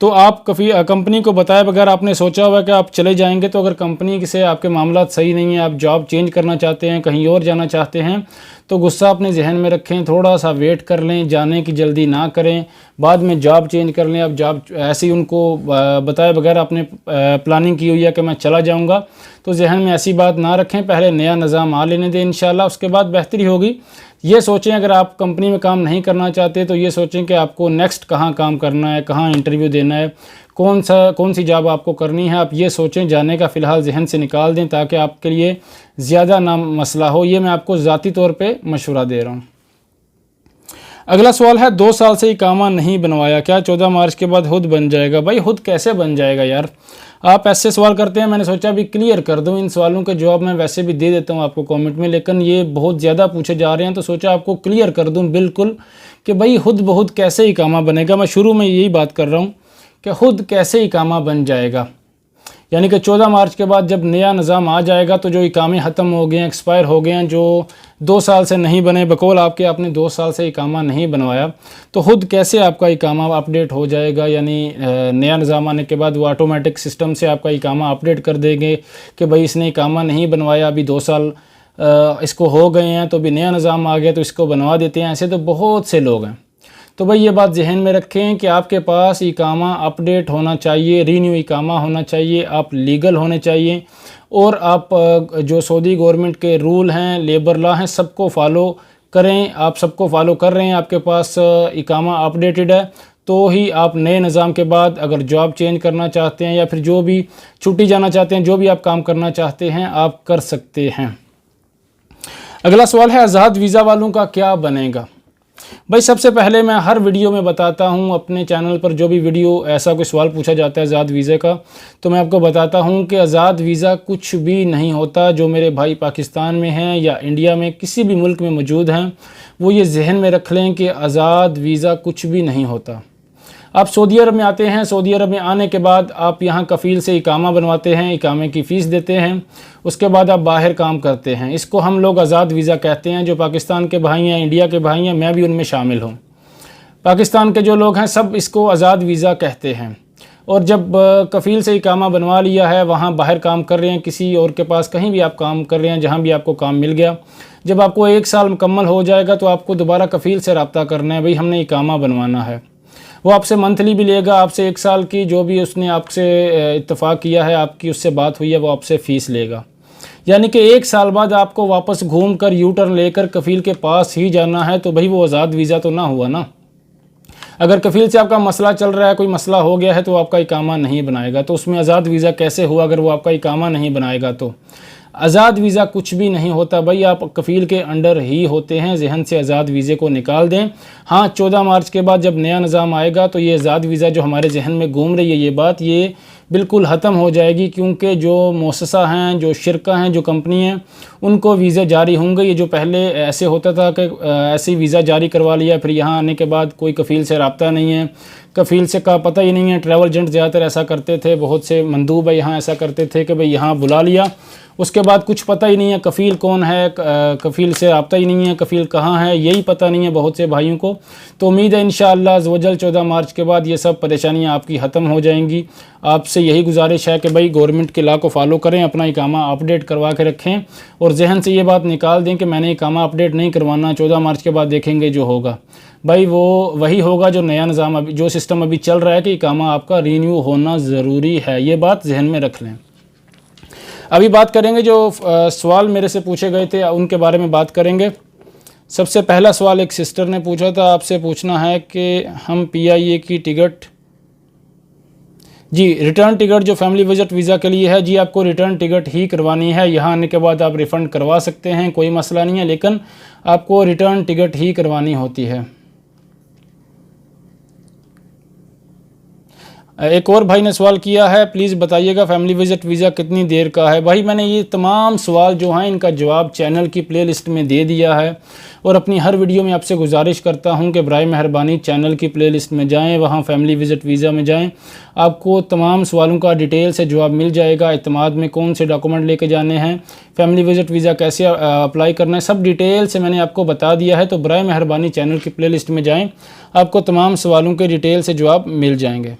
تو آپ کمپنی کو بتائے بغیر آپ نے سوچا ہوا کہ آپ چلے جائیں گے، تو اگر کمپنی سے آپ کے معاملات صحیح نہیں ہیں، آپ جاب چینج کرنا چاہتے ہیں، کہیں اور جانا چاہتے ہیں، تو غصہ اپنے ذہن میں رکھیں، تھوڑا سا ویٹ کر لیں، جانے کی جلدی نہ کریں، بعد میں جاب چینج کر لیں۔ اب جاب ایسی ان کو بتائے بغیر آپ نے پلاننگ کی ہوئی ہے کہ میں چلا جاؤں گا، تو ذہن میں ایسی بات نہ رکھیں، پہلے نیا نظام آ لینے دیں انشاءاللہ، اس کے بعد بہتری ہوگی۔ یہ سوچیں اگر آپ کمپنی میں کام نہیں کرنا چاہتے تو یہ سوچیں کہ آپ کو نیکسٹ کہاں کام کرنا ہے، کہاں انٹرویو دینا ہے، کون سی جاب آپ کو کرنی ہے، آپ یہ سوچیں، جانے کا فی الحال ذہن سے نکال دیں تاکہ آپ کے لیے زیادہ نہ مسئلہ ہو۔ یہ میں آپ کو ذاتی طور پہ مشورہ دے رہا ہوں۔ اگلا سوال ہے 2 سال سے اقامہ نہیں بنوایا، کیا 14 مارچ کے بعد خود بن جائے گا؟ بھائی خود کیسے بن جائے گا یار، آپ ایسے سوال کرتے ہیں، میں نے سوچا بھی کلیئر کر دوں، ان سوالوں کے جواب میں ویسے بھی دے دیتا ہوں آپ کو کامنٹ میں، لیکن یہ بہت زیادہ پوچھے جا رہے ہیں تو سوچا آپ کو کلیئر کر دوں بالکل کہ بھائی خود بخود کیسے اقامہ بنے گا۔ میں شروع میں یہی بات کر رہا ہوں کہ خود کیسے اقامہ بن جائے گا، یعنی کہ 14 مارچ کے بعد جب نیا نظام آ جائے گا تو جو اقامے ختم ہو گئے ہیں، ایکسپائر ہو گئے ہیں، جو 2 سال سے نہیں بنے، بقول آپ نے 2 سال سے اقامہ نہیں بنوایا، تو خود کیسے آپ کا اقامہ اپڈیٹ ہو جائے گا؟ یعنی نیا نظام آنے کے بعد وہ آٹومیٹک سسٹم سے آپ کا اقامہ اپڈیٹ کر دیں گے کہ بھائی اس نے اقامہ نہیں بنوایا، ابھی 2 سال اس کو ہو گئے ہیں، تو ابھی نیا نظام آ گیا تو اس کو بنوا دیتے ہیں۔ ایسے تو بہت سے لوگ ہیں، تو بھائی یہ بات ذہن میں رکھیں کہ آپ کے پاس اقامہ اپڈیٹ ہونا چاہیے، رینیو اقامہ ہونا چاہیے، آپ لیگل ہونے چاہیے، اور آپ جو سعودی گورنمنٹ کے رول ہیں، لیبر لا ہیں، سب کو فالو کریں۔ آپ سب کو فالو کر رہے ہیں، آپ کے پاس اقامہ اپڈیٹڈ ہے، تو ہی آپ نئے نظام کے بعد اگر جاب چینج کرنا چاہتے ہیں یا پھر جو بھی چھٹی جانا چاہتے ہیں، جو بھی آپ کام کرنا چاہتے ہیں آپ کر سکتے ہیں۔ اگلا سوال ہے آزاد ویزا والوں کا کیا بنے گا؟ بھائی سب سے پہلے میں ہر ویڈیو میں بتاتا ہوں، اپنے چینل پر جو بھی ویڈیو ایسا کوئی سوال پوچھا جاتا ہے آزاد ویزے کا، تو میں آپ کو بتاتا ہوں کہ آزاد ویزا کچھ بھی نہیں ہوتا۔ جو میرے بھائی پاکستان میں ہیں یا انڈیا میں کسی بھی ملک میں موجود ہیں، وہ یہ ذہن میں رکھ لیں کہ آزاد ویزا کچھ بھی نہیں ہوتا۔ آپ سعودی عرب میں آتے ہیں، سعودی عرب میں آنے کے بعد آپ یہاں کفیل سے اقامہ بنواتے ہیں، اقامے کی فیس دیتے ہیں، اس کے بعد آپ باہر کام کرتے ہیں، اس کو ہم لوگ آزاد ویزا کہتے ہیں۔ جو پاکستان کے بھائی ہیں، انڈیا کے بھائی ہیں، میں بھی ان میں شامل ہوں، پاکستان کے جو لوگ ہیں سب اس کو آزاد ویزا کہتے ہیں۔ اور جب کفیل سے اقامہ بنوا لیا ہے، وہاں باہر کام کر رہے ہیں، کسی اور کے پاس کہیں بھی آپ کام کر رہے ہیں، جہاں بھی آپ کو کام مل گیا، جب آپ کو 1 سال مکمل ہو جائے گا تو آپ کو دوبارہ کفیل سے رابطہ کرنا ہے، بھئی ہم نے اقامہ بنوانا ہے۔ وہ آپ سے منتھلی بھی لے گا، آپ سے 1 سال کی جو بھی اس نے آپ سے اتفاق کیا ہے، آپ کی اس سے بات ہوئی ہے، وہ آپ سے فیس لے گا۔ یعنی کہ 1 سال بعد آپ کو واپس گھوم کر یو ٹرن لے کر کفیل کے پاس ہی جانا ہے، تو بھئی وہ آزاد ویزا تو نہ ہوا نا۔ اگر کفیل سے آپ کا مسئلہ چل رہا ہے، کوئی مسئلہ ہو گیا ہے، تو آپ کا اقامہ نہیں بنائے گا، تو اس میں آزاد ویزا کیسے ہوا اگر وہ آپ کا اقامہ نہیں بنائے گا؟ تو آزاد ویزا کچھ بھی نہیں ہوتا بھائی، آپ کفیل کے انڈر ہی ہوتے ہیں، ذہن سے آزاد ویزے کو نکال دیں۔ ہاں 14 مارچ کے بعد جب نیا نظام آئے گا تو یہ آزاد ویزا جو ہمارے ذہن میں گھوم رہی ہے، یہ بات یہ بالکل ختم ہو جائے گی، کیونکہ جو مؤسسہ ہیں، جو شرکہ ہیں، جو کمپنی ہیں، ان کو ویزے جاری ہوں گے۔ یہ جو پہلے ایسے ہوتا تھا کہ ایسے ویزا جاری کروا لیا، پھر یہاں آنے کے بعد کوئی کفیل سے رابطہ نہیں ہے، کفیل سے کا پتہ ہی نہیں ہے، ٹریول ایجنٹ زیادہ تر ایسا کرتے تھے، بہت سے مندوب یہاں ایسا کرتے تھے کہ بھئی یہاں بلا لیا، اس کے بعد کچھ پتہ ہی نہیں ہے کفیل کون ہے، کفیل سے رابطہ ہی نہیں ہے، کفیل کہاں ہے، یہی پتہ نہیں ہے بہت سے بھائیوں کو۔ تو امید ہے انشاءاللہ عزوجل 14 مارچ کے بعد یہ سب پریشانیاں آپ کی ختم ہو جائیں گی۔ آپ سے یہی گزارش ہے کہ بھئی گورنمنٹ کے لا کو فالو کریں، اپنا اقامہ اپڈیٹ کروا کے رکھیں، اور ذہن سے یہ بات نکال دیں کہ میں نے اقامہ اپڈیٹ نہیں کروانا، 14 مارچ کے بعد دیکھیں گے جو ہوگا۔ بھائی وہ وہی ہوگا جو نیا نظام ابھی جو سسٹم ابھی چل رہا ہے کہ اقامہ آپ کا رینیو ہونا ضروری ہے، یہ بات ذہن میں رکھ لیں۔ ابھی بات کریں گے جو سوال میرے سے پوچھے گئے تھے، ان کے بارے میں بات کریں گے۔ سب سے پہلا سوال ایک سسٹر نے پوچھا تھا، آپ سے پوچھنا ہے کہ ہم PIA کی ٹکٹ، جی ریٹرن ٹکٹ جو فیملی وزٹ ویزا کے لیے ہے، جی آپ کو ریٹرن ٹکٹ ہی کروانی ہے، یہاں آنے کے بعد آپ ریفنڈ کروا سکتے ہیں، کوئی مسئلہ نہیں ہے، لیکن آپ کو ریٹرن ٹکٹ ہی کروانی ہوتی ہے۔ ایک اور بھائی نے سوال کیا ہے، پلیز بتائیے گا فیملی وزٹ ویزا کتنی دیر کا ہے؟ بھائی میں نے یہ تمام سوال جو ہیں ان کا جواب چینل کی پلے لسٹ میں دے دیا ہے، اور اپنی ہر ویڈیو میں آپ سے گزارش کرتا ہوں کہ برائے مہربانی چینل کی پلے لسٹ میں جائیں، وہاں فیملی وزٹ ویزا میں جائیں، آپ کو تمام سوالوں کا ڈیٹیل سے جواب مل جائے گا۔ اعتماد میں کون سے ڈاکومنٹ لے کے جانے ہیں، فیملی وزٹ ویزا کیسے اپلائی کرنا ہے، سب ڈیٹیل سے میں نے آپ کو بتا دیا ہے، تو برائے مہربانی چینل کی پلے لسٹ میں جائیں، آپ کو تمام سوالوں کے ڈیٹیل سے جواب مل جائیں گے۔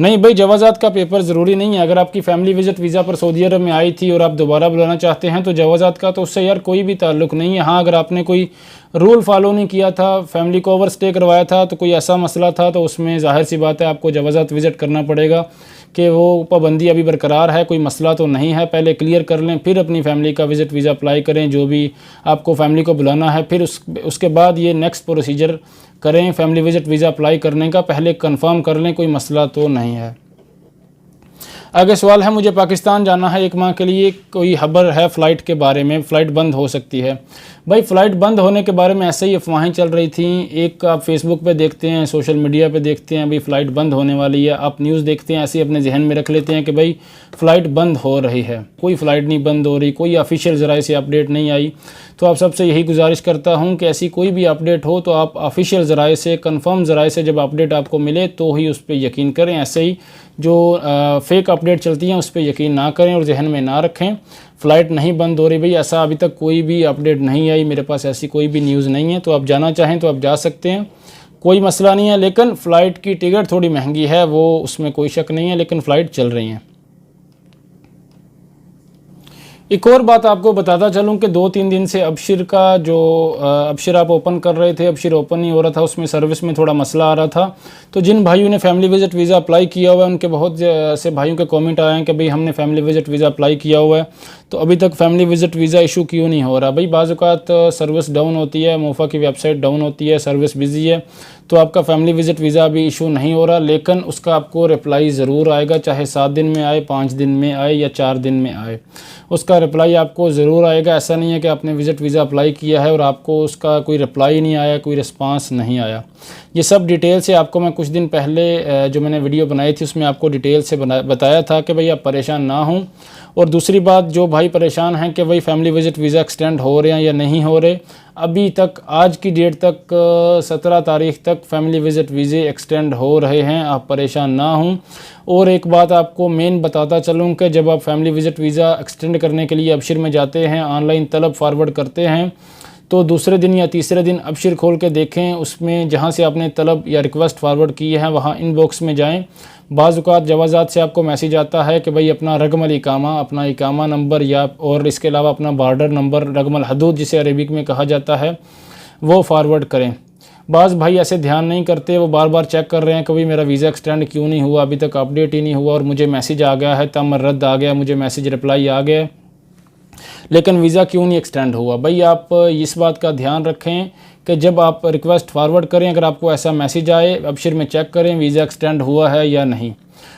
نہیں بھائی، جوازات کا پیپر ضروری نہیں ہے. اگر آپ کی فیملی وزٹ ویزا پر سعودی عرب میں آئی تھی اور آپ دوبارہ بلانا چاہتے ہیں تو جوازات کا تو اس سے یار کوئی بھی تعلق نہیں ہے. ہاں اگر آپ نے کوئی رول فالو نہیں کیا تھا، فیملی کو اوور اسٹے کروایا تھا، تو کوئی ایسا مسئلہ تھا تو اس میں ظاہر سی بات ہے آپ کو جوازات وزٹ کرنا پڑے گا کہ وہ پابندی ابھی برقرار ہے، کوئی مسئلہ تو نہیں ہے. پہلے کلیئر کر لیں، پھر اپنی فیملی کا وزٹ ویزا اپلائی کریں، جو بھی آپ کو فیملی کو بلانا ہے. پھر اس کے بعد یہ نیکسٹ پروسیجر کریں فیملی وزٹ ویزا اپلائی کرنے کا. پہلے کنفرم کر لیں، کوئی مسئلہ تو نہیں ہے. آگے سوال ہے، مجھے پاکستان جانا ہے 1 ماہ کے لیے، کوئی خبر ہے فلائٹ کے بارے میں؟ فلائٹ بند ہو سکتی ہے. بھائی فلائٹ بند ہونے کے بارے میں ایسے ہی افواہیں چل رہی تھیں. ایک آپ فیس بک پہ دیکھتے ہیں، سوشل میڈیا پہ دیکھتے ہیں ابھی فلائٹ بند ہونے والی ہے، آپ نیوز دیکھتے ہیں ایسے ہی اپنے ذہن میں رکھ لیتے ہیں کہ بھائی فلائٹ بند ہو رہی ہے. کوئی فلائٹ نہیں بند ہو رہی، کوئی آفیشیل ذرائع سے اپڈیٹ نہیں آئی. تو آپ سب سے یہی گزارش کرتا ہوں کہ ایسی کوئی بھی اپڈیٹ ہو تو آپ آفیشیل ذرائع سے، کنفرم ذرائع سے جب اپڈیٹ آپ کو ملے تو ہی اس پہ یقین کریں. ایسے ہی جو فیک اپڈیٹ چلتی ہیں اس پہ یقین نہ کریں اور ذہن میں نہ رکھیں. فلائٹ نہیں بند ہو رہی بھئی، ایسا ابھی تک کوئی بھی اپڈیٹ نہیں آئی، میرے پاس ایسی کوئی بھی نیوز نہیں ہے. تو آپ جانا چاہیں تو آپ جا سکتے ہیں، کوئی مسئلہ نہیں ہے. لیکن فلائٹ کی ٹکٹ تھوڑی مہنگی ہے، وہ اس میں کوئی شک نہیں ہے، لیکن فلائٹ چل رہی ہیں. ایک اور بات آپ کو بتاتا چلوں کہ 2-3 دن سے ابشر کا جو ابشر آپ اوپن کر رہے تھے، ابشر اوپن نہیں ہو رہا تھا، اس میں سروس میں تھوڑا مسئلہ آ رہا تھا. تو جن بھائیوں نے فیملی وزٹ ویزا اپلائی کیا ہوا ہے ان کے بہت سے بھائیوں کے کامنٹ آئے ہیں کہ بھئی ہم نے فیملی وزٹ ویزا اپلائی کیا ہوا ہے تو ابھی تک فیملی وزٹ ویزا ایشو کیوں نہیں ہو رہا. بھئی بعض اوقات سروس ڈاؤن ہوتی ہے، موفا کی ویب سائٹ ڈاؤن ہوتی ہے، سروس بزی ہے، تو آپ کا فیملی وزٹ ویزا ابھی ایشو نہیں ہو رہا. لیکن اس کا آپ کو رپلائی ضرور آئے گا، چاہے 7 دن میں آئے، 5 دن میں آئے یا 4 دن میں آئے، اس کا رپلائی آپ کو ضرور آئے گا. ایسا نہیں ہے کہ آپ نے وزٹ ویزا اپلائی کیا ہے اور آپ کو اس کا کوئی رپلائی نہیں آیا، کوئی رسپانس نہیں آیا. یہ سب ڈیٹیل سے آپ کو میں کچھ دن پہلے جو میں نے ویڈیو بنائی تھی اس میں آپ کو ڈیٹیل سے بتایا تھا کہ بھئی آپ پریشان نہ ہوں. اور دوسری بات، جو بھائی پریشان ہیں کہ بھئی فیملی وزٹ ویزا ایکسٹینڈ ہو رہے ہیں یا نہیں ہو رہے، ابھی تک آج کی ڈیٹ تک 17 تاریخ تک فیملی وزٹ ویزے ایکسٹینڈ ہو رہے ہیں. آپ پریشان نہ ہوں. اور ایک بات آپ کو مین بتاتا چلوں کہ جب آپ فیملی وزٹ ویزا ایکسٹینڈ کرنے کے لیے ابشر میں جاتے ہیں، آن لائن طلب فارورڈ کرتے ہیں، تو دوسرے دن یا تیسرے دن ابشر کھول کے دیکھیں، اس میں جہاں سے آپ نے طلب یا ریکویسٹ فارورڈ کی ہے وہاں ان باکس میں جائیں. بعض اوقات جوازات سے آپ کو میسیج آتا ہے کہ بھئی اپنا رقم الاقامہ، اپنا اقامہ نمبر یا اور اس کے علاوہ اپنا بارڈر نمبر، رقم الحدود جسے عربک میں کہا جاتا ہے، وہ فارورڈ کریں. بعض بھائی ایسے دھیان نہیں کرتے، وہ بار بار چیک کر رہے ہیں کہ بھئی میرا ویزا ایکسٹینڈ کیوں نہیں ہوا، ابھی تک اپڈیٹ ہی نہیں ہوا اور مجھے میسیج آ گیا ہے، تامر رد آ گیا، مجھے میسیج رپلائی آ گیا، لیکن ویزا کیوں نہیں ایکسٹینڈ ہوا. بھئی آپ اس بات کا دھیان رکھیں کہ جب آپ ریکویسٹ فارورڈ کریں، اگر آپ کو ایسا میسیج آئے، ابشر میں چیک کریں ویزا ایکسٹینڈ ہوا ہے یا نہیں.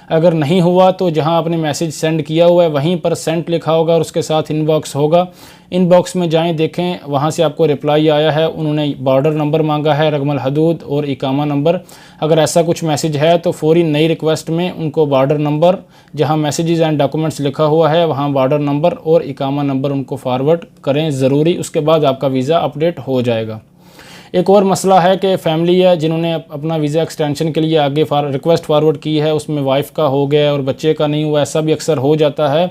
اگر نہیں ہوا تو جہاں آپ نے میسیج سینڈ کیا ہوا ہے وہیں پر سینٹ لکھا ہوگا اور اس کے ساتھ ان باکس ہوگا. ان باکس میں جائیں، دیکھیں وہاں سے آپ کو رپلائی آیا ہے، انہوں نے بارڈر نمبر مانگا ہے، رقم الحدود اور اقامہ نمبر. اگر ایسا کچھ میسیج ہے تو فوری نئی ریکویسٹ میں ان کو بارڈر نمبر، جہاں میسیجز اینڈ ڈاکومنٹس لکھا ہوا ہے وہاں بارڈر نمبر اور اقامہ نمبر ان کو فارورڈ کریں ضروری. اس کے بعد آپ کا ویزا اپڈیٹ ہو جائے گا. ایک اور مسئلہ ہے کہ فیملی ہے جنہوں نے اپنا ویزا ایکسٹینشن کے لیے آگے ریکویسٹ فارورڈ کی ہے، اس میں وائف کا ہو گیا اور بچے کا نہیں ہوا، ایسا بھی اکثر ہو جاتا ہے.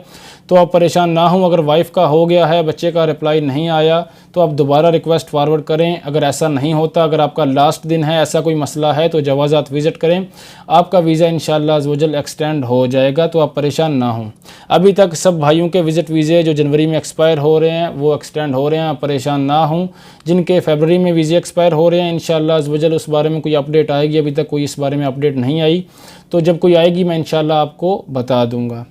تو آپ پریشان نہ ہوں. اگر وائف کا ہو گیا ہے، بچے کا رپلائی نہیں آیا تو آپ دوبارہ ریکویسٹ فارورڈ کریں. اگر ایسا نہیں ہوتا، اگر آپ کا لاسٹ دن ہے، ایسا کوئی مسئلہ ہے تو جوازات وزٹ کریں، آپ کا ویزا انشاءاللہ عزوجل ایکسٹینڈ ہو جائے گا. تو آپ پریشان نہ ہوں. ابھی تک سب بھائیوں کے وزٹ ویزے جو جنوری میں ایکسپائر ہو رہے ہیں وہ ایکسٹینڈ ہو رہے ہیں، آپ پریشان نہ ہوں. جن کے فیبرری میں ویزے ایکسپائر ہو رہے ہیں انشاءاللہ عزوجل اس بارے میں کوئی اپڈیٹ آئے گی. ابھی تک کوئی اس بارے میں اپڈیٹ نہیں آئی، تو جب کوئی آئے گی میں انشاءاللہ آپ کو بتا دوں گا.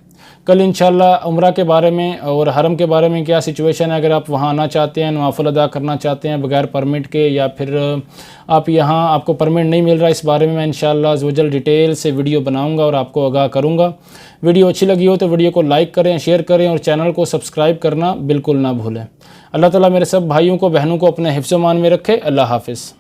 کل انشاءاللہ عمرہ کے بارے میں اور حرم کے بارے میں کیا سچویشن ہے، اگر آپ وہاں آنا چاہتے ہیں، نوافل ادا کرنا چاہتے ہیں بغیر پرمٹ کے، یا پھر آپ کو پرمٹ نہیں مل رہا، اس بارے میں انشاءاللہ عزوجل ڈیٹیل سے ویڈیو بناؤں گا اور آپ کو آگاہ کروں گا. ویڈیو اچھی لگی ہو تو ویڈیو کو لائک کریں، شیئر کریں اور چینل کو سبسکرائب کرنا بالکل نہ بھولیں. اللہ تعالیٰ میرے سب بھائیوں کو، بہنوں کو اپنے حفظ و امان میں رکھے. اللہ حافظ.